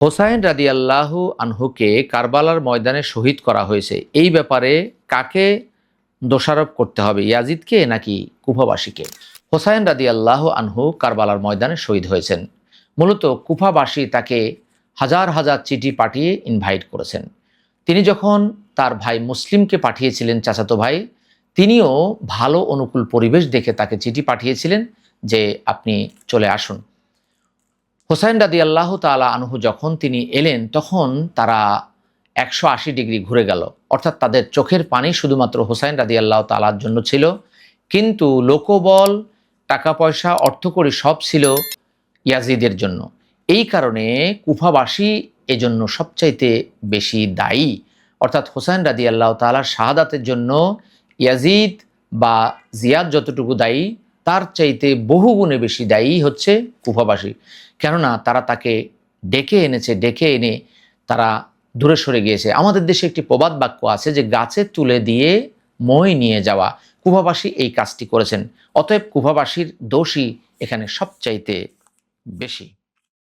হোসাইন রাদিয়াল্লাহু আনহুকে কারবালার ময়দানে শহীদ করা হয়েছে, এই ব্যাপারে কাকে দোষারোপ করতে হবে, ইয়াজিদকে নাকি কুফাবাসীকে? হোসাইন রাদিয়াল্লাহু আনহু কারবালার ময়দানে শহীদ হয়েছেন। মূলত কুফাবাসী তাকে হাজার হাজার চিঠি পাঠিয়ে ইনভাইট করেছেন। তিনি যখন তার ভাই মুসলিমকে পাঠিয়েছিলেন, চাচাতো ভাই, তিনিও ভালো অনুকূল পরিবেশ দেখে তাকে চিঠি পাঠিয়েছিলেন যে আপনি চলে আসুন। হোসাইন রাদিয়াল্লাহু তাআলা আনহু যখন তিনি এলেন, তখন তারা 180 ডিগ্রি ঘুরে গেল। অর্থাৎ তাদের চোখের পানি শুধুমাত্র হোসাইন রাদিয়াল্লাহু তাআলার জন্য ছিল, কিন্তু লোকবল, টাকা পয়সা, অর্থকড়ি সব ছিল ইয়াজিদের জন্য। এই কারণে কুফাবাসী এজন্য সবচাইতে বেশি দায়ী। অর্থাৎ হোসাইন রাদিয়াল্লাহু তাআলার শাহাদাতের জন্য ইয়াজিদ বা জিয়াদ যতটুকু দায়ী, তার চাইতে বহুগুণে বেশি দায়ী হচ্ছে কুফাবাসী। কেননা তারা তাকে ডেকে এনেছে, ডেকে এনে তারা দূরে সরে গিয়েছে। আমাদের দেশে একটি প্রবাদ বাক্য আছে যে গাছে তুলে দিয়ে মই নিয়ে যাওয়া। কুফাবাসী এই কাজটি করেছেন, অতএব কুফাবাসীর দোষই এখানে সবচাইতে বেশি।